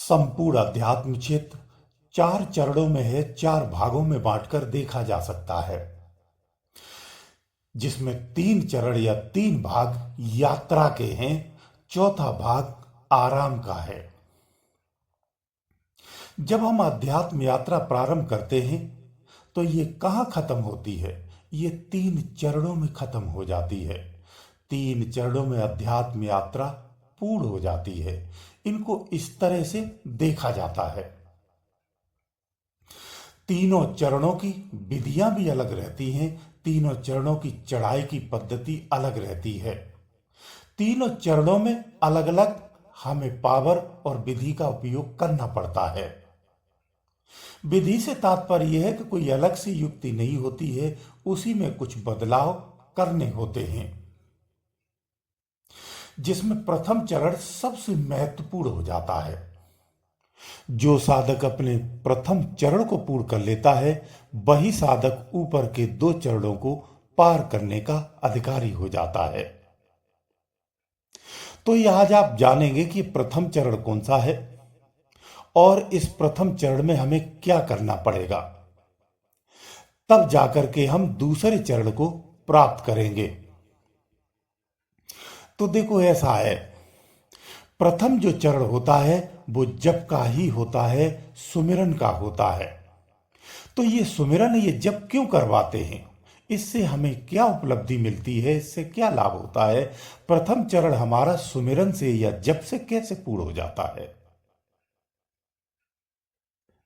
संपूर्ण अध्यात्म क्षेत्र 4 चरणों में है, 4 भागों में बांटकर देखा जा सकता है, जिसमें 3 चरण या 3 भाग यात्रा के हैं, चौथा भाग आराम का है। जब हम अध्यात्म यात्रा प्रारंभ करते हैं तो ये कहाँ खत्म होती है? ये 3 चरणों में खत्म हो जाती है। 3 चरणों में अध्यात्म यात्रा पूर्ण हो जाती है। इनको इस तरह से देखा जाता है। तीनों चरणों की विधियां भी अलग रहती हैं। तीनों चरणों की चढ़ाई की पद्धति अलग रहती है। तीनों चरणों में अलग अलग हमें पावर और विधि का उपयोग करना पड़ता है। विधि से तात्पर्य यह है कि कोई अलग सी युक्ति नहीं होती है, उसी में कुछ बदलाव करने होते हैं। जिसमें प्रथम चरण सबसे महत्वपूर्ण हो जाता है। जो साधक अपने प्रथम चरण को पूर्ण कर लेता है, वही साधक ऊपर के 2 चरणों को पार करने का अधिकारी हो जाता है। तो यह आज आप जानेंगे कि प्रथम चरण कौन सा है और इस प्रथम चरण में हमें क्या करना पड़ेगा। तब जाकर के हम दूसरे चरण को प्राप्त करेंगे। तो देखो, ऐसा है, प्रथम जो चरण होता है वो जप का ही होता है, सुमिरन का होता है। तो ये सुमिरन, ये जप क्यों करवाते हैं? इससे हमें क्या उपलब्धि मिलती है? इससे क्या लाभ होता है? प्रथम चरण हमारा सुमिरन से या जप से कैसे पूर्ण हो जाता है?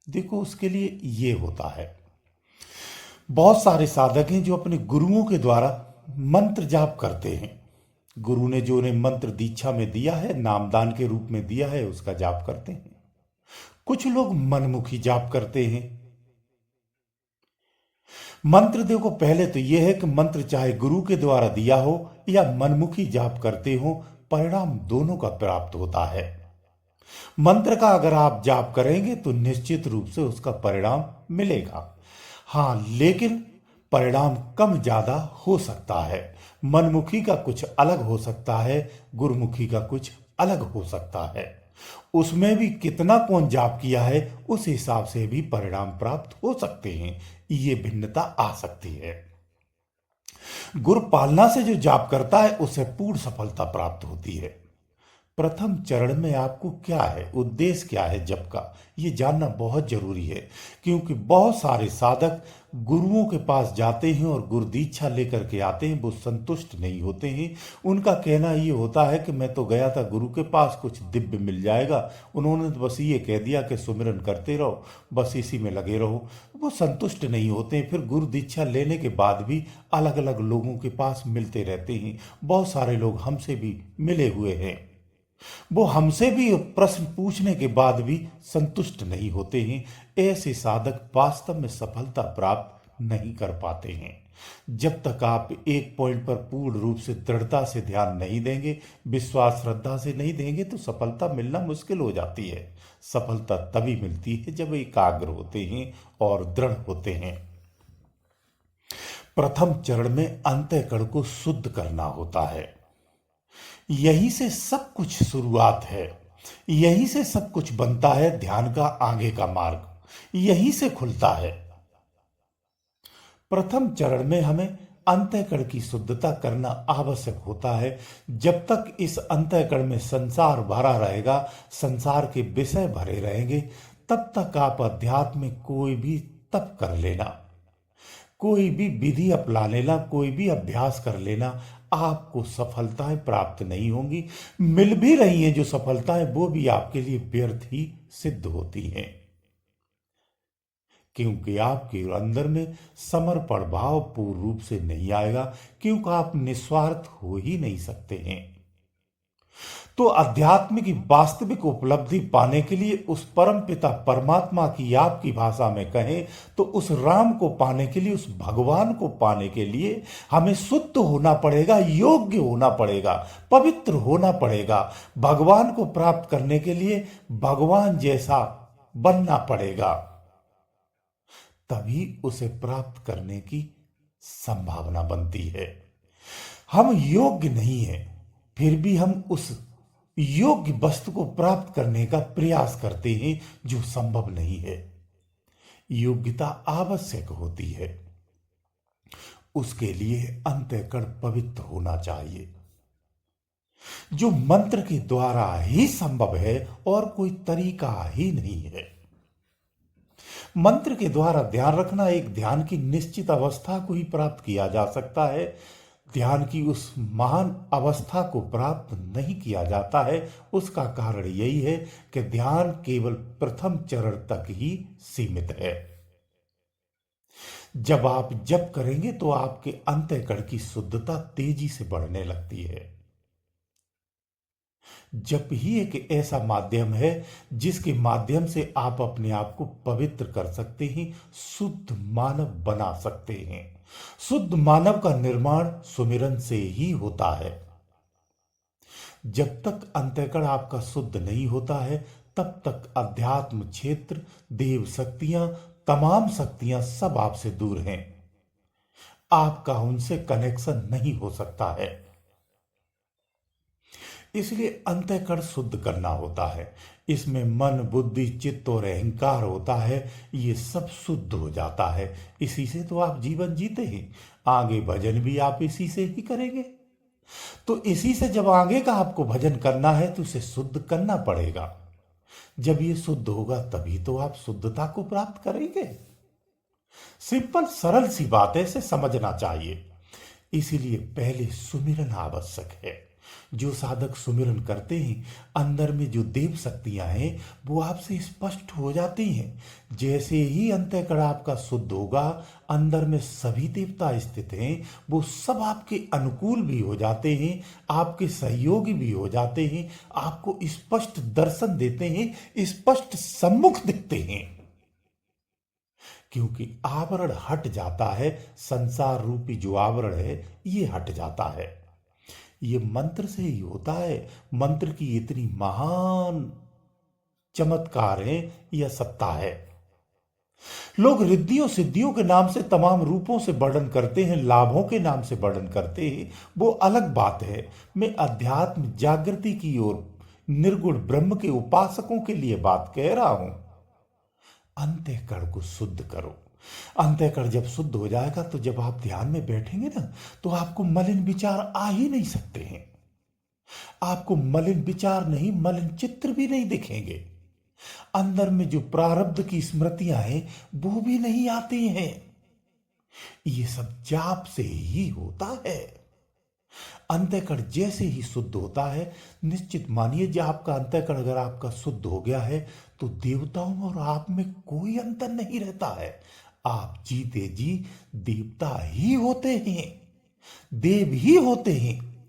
देखो, उसके लिए ये होता है, बहुत सारे साधक हैं जो अपने गुरुओं के द्वारा मंत्र जाप करते हैं। गुरु ने जो उन्हें मंत्र दीक्षा में दिया है, नामदान के रूप में दिया है, उसका जाप करते हैं। कुछ लोग मनमुखी जाप करते हैं। मंत्र देखो, पहले तो यह है कि मंत्र चाहे गुरु के द्वारा दिया हो या मनमुखी जाप करते हो, परिणाम दोनों का प्राप्त होता है। मंत्र का अगर आप जाप करेंगे तो निश्चित रूप से उसका परिणाम मिलेगा। हाँ, लेकिन परिणाम कम ज्यादा हो सकता है। मनमुखी का कुछ अलग हो सकता है, गुरुमुखी का कुछ अलग हो सकता है। उसमें भी कितना कौन जाप किया है, उस हिसाब से भी परिणाम प्राप्त हो सकते हैं। ये भिन्नता आ सकती है। गुरु पालना से जो जाप करता है उसे पूर्ण सफलता प्राप्त होती है। प्रथम चरण में आपको क्या है, उद्देश्य क्या है जप का, ये जानना बहुत जरूरी है। क्योंकि बहुत सारे साधक गुरुओं के पास जाते हैं और गुरु दीक्षा लेकर के आते हैं, वो संतुष्ट नहीं होते हैं। उनका कहना ये होता है कि मैं तो गया था गुरु के पास, कुछ दिव्य मिल जाएगा, उन्होंने तो बस ये कह दिया कि सुमिरन करते रहो, बस इसी में लगे रहो। वो संतुष्ट नहीं होते हैं। फिर गुरु दीक्षा लेने के बाद भी अलग अलग लोगों के पास मिलते रहते हैं। बहुत सारे लोग हमसे भी मिले हुए हैं। वो हमसे भी प्रश्न पूछने के बाद भी संतुष्ट नहीं होते हैं। ऐसे साधक वास्तव में सफलता प्राप्त नहीं कर पाते हैं। जब तक आप एक पॉइंट पर पूर्ण रूप से दृढ़ता से ध्यान नहीं देंगे, विश्वास श्रद्धा से नहीं देंगे, तो सफलता मिलना मुश्किल हो जाती है। सफलता तभी मिलती है जब एकाग्र होते हैं और दृढ़ होते हैं। प्रथम चरण में अंतःकरण को शुद्ध करना होता है। यहीं से सब कुछ शुरुआत है। यहीं से सब कुछ बनता है। ध्यान का आगे का मार्ग यहीं से खुलता है। प्रथम चरण में हमें अंतःकरण की शुद्धता करना आवश्यक होता है। जब तक इस अंतःकरण में संसार भरा रहेगा, संसार के विषय भरे रहेंगे, तब तक आप अध्यात्म में कोई भी तप कर लेना, कोई भी विधि अपना लेना, कोई भी अभ्यास कर लेना, आपको सफलताएं प्राप्त नहीं होंगी। मिल भी रही हैं जो सफलताएं, वो भी आपके लिए व्यर्थ ही सिद्ध होती हैं। क्योंकि आपके अंदर में समर्पण भाव पूर्ण रूप से नहीं आएगा, क्योंकि आप निस्वार्थ हो ही नहीं सकते हैं। तो अध्यात्म की वास्तविक उपलब्धि पाने के लिए, उस परम पिता परमात्मा की आपकी भाषा में कहें तो उस राम को पाने के लिए, उस भगवान को पाने के लिए हमें शुद्ध होना पड़ेगा, योग्य होना पड़ेगा, पवित्र होना पड़ेगा। भगवान को प्राप्त करने के लिए भगवान जैसा बनना पड़ेगा, तभी उसे प्राप्त करने की संभावना बनती है। हम योग्य नहीं है, फिर भी हम उस योग्य वस्तु को प्राप्त करने का प्रयास करते हैं जो संभव नहीं है। योग्यता आवश्यक होती है, उसके लिए अंतःकरण पवित्र होना चाहिए, जो मंत्र के द्वारा ही संभव है और कोई तरीका ही नहीं है। मंत्र के द्वारा ध्यान रखना एक ध्यान की निश्चित अवस्था को ही प्राप्त किया जा सकता है। ध्यान की उस महान अवस्था को प्राप्त नहीं किया जाता है, उसका कारण यही है कि ध्यान केवल प्रथम चरण तक ही सीमित है। जब आप जप करेंगे तो आपके अंतःकरण की शुद्धता तेजी से बढ़ने लगती है। जप ही एक ऐसा माध्यम है जिसके माध्यम से आप अपने आप को पवित्र कर सकते हैं, शुद्ध मानव बना सकते हैं। शुद्ध मानव का निर्माण सुमिरन से ही होता है। जब तक अंतःकरण आपका शुद्ध नहीं होता है, तब तक अध्यात्म क्षेत्र, देव शक्तियां, तमाम शक्तियां सब आपसे दूर हैं। आपका उनसे कनेक्शन नहीं हो सकता है। इसलिए अंतःकरण शुद्ध करना होता है। इसमें मन, बुद्धि, चित्त और अहंकार होता है, ये सब शुद्ध हो जाता है। इसी से तो आप जीवन जीते हैं। आगे भजन भी आप इसी से ही करेंगे। तो इसी से जब आगे का आपको भजन करना है तो इसे शुद्ध करना पड़ेगा। जब ये शुद्ध होगा तभी तो आप शुद्धता को प्राप्त करेंगे। सिंपल सरल सी बात है, इसे समझना चाहिए। इसीलिए पहले सुमिरन आवश्यक है। जो साधक सुमिरन करते हैं, अंदर में जो देव शक्तियां हैं वो आपसे स्पष्ट हो जाती हैं। जैसे ही अंतःकरण आपका शुद्ध होगा, अंदर में सभी देवता स्थित हैं, वो सब आपके अनुकूल भी हो जाते हैं, आपके सहयोगी भी हो जाते हैं, आपको स्पष्ट दर्शन देते हैं, स्पष्ट सम्मुख दिखते हैं। क्योंकि आवरण हट जाता है, संसार रूपी जो आवरण है ये हट जाता है। ये मंत्र से ही होता है। मंत्र की इतनी महान चमत्कार है, यह सत्ता है। लोग रिद्धियों सिद्धियों के नाम से तमाम रूपों से वर्णन करते हैं, लाभों के नाम से वर्णन करते हैं, वो अलग बात है। मैं अध्यात्म जागृति की ओर निर्गुण ब्रह्म के उपासकों के लिए बात कह रहा हूं। अंतःकरण को शुद्ध करो। अंतःकरण जब शुद्ध हो जाएगा तो जब आप ध्यान में बैठेंगे ना, तो आपको मलिन विचार आ ही नहीं सकते हैं। आपको मलिन विचार नहीं, मलिन चित्र भी नहीं दिखेंगे। अंदर में जो प्रारब्ध की स्मृतियां हैं वो भी नहीं आती हैं। ये सब जाप से ही होता है। अंतःकरण जैसे ही शुद्ध होता है, निश्चित मानिए जब आपका अंतःकरण अगर आपका शुद्ध हो गया है तो देवताओं और आप में कोई अंतर नहीं रहता है। आप जीते जी देवता ही होते हैं, देव ही होते हैं।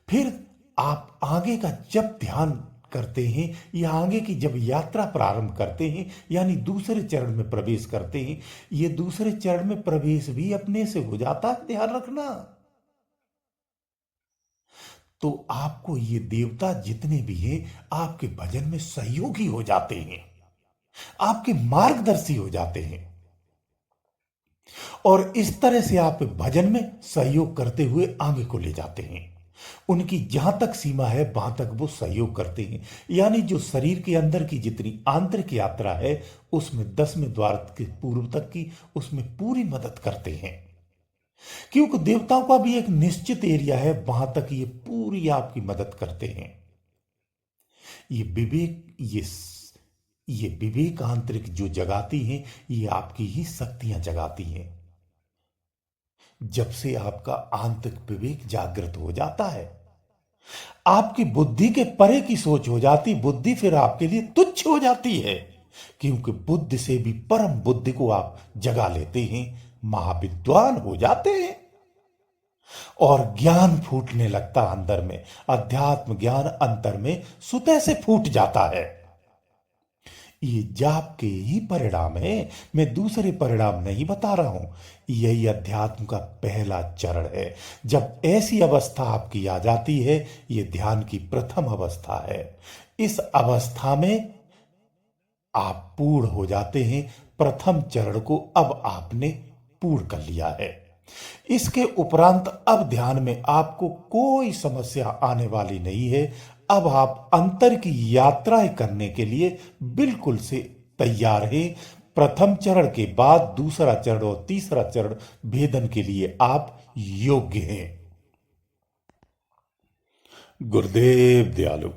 फिर आप आगे का जब ध्यान करते हैं या आगे की जब यात्रा प्रारंभ करते हैं, यानी दूसरे चरण में प्रवेश करते हैं, ये दूसरे चरण में प्रवेश भी अपने से हो जाता है, ध्यान रखना। तो आपको ये देवता जितने भी हैं आपके भजन में सहयोगी हो जाते हैं, आपके मार्गदर्शी हो जाते हैं, और इस तरह से आप भजन में सहयोग करते हुए आगे को ले जाते हैं। उनकी जहां तक सीमा है वहां तक वो सहयोग करते हैं। यानी जो शरीर के अंदर की जितनी आंतरिक यात्रा है उसमें 10वें द्वार के पूर्व तक की, उसमें पूरी मदद करते हैं। क्योंकि देवताओं का भी एक निश्चित एरिया है, वहां तक ये पूरी आपकी मदद करते हैं। ये विवेक, ये विवेक आंतरिक जो जगाती हैं, ये आपकी ही शक्तियां जगाती हैं। जब से आपका आंतरिक विवेक जागृत हो जाता है, आपकी बुद्धि के परे की सोच हो जाती, बुद्धि फिर आपके लिए तुच्छ हो जाती है। क्योंकि बुद्धि से भी परम बुद्धि को आप जगा लेते हैं, महाविद्वान हो जाते हैं और ज्ञान फूटने लगता अंदर में। अध्यात्म ज्ञान अंतर में सुतह से फूट जाता है। ये जाप के ही परिणाम है, मैं दूसरे परिणाम नहीं बता रहा हूं। यही अध्यात्म का पहला चरण है। जब ऐसी अवस्था आपकी आ जाती है, ये ध्यान की प्रथम अवस्था है। इस अवस्था में आप पूर्ण हो जाते हैं। प्रथम चरण को अब आपने पूर्ण कर लिया है। इसके उपरांत अब ध्यान में आपको कोई समस्या आने वाली नहीं है। अब आप अंतर की यात्राएं करने के लिए बिल्कुल से तैयार हैं। प्रथम चरण के बाद दूसरा चरण और तीसरा चरण भेदन के लिए आप योग्य हैं। गुरुदेव दयालु।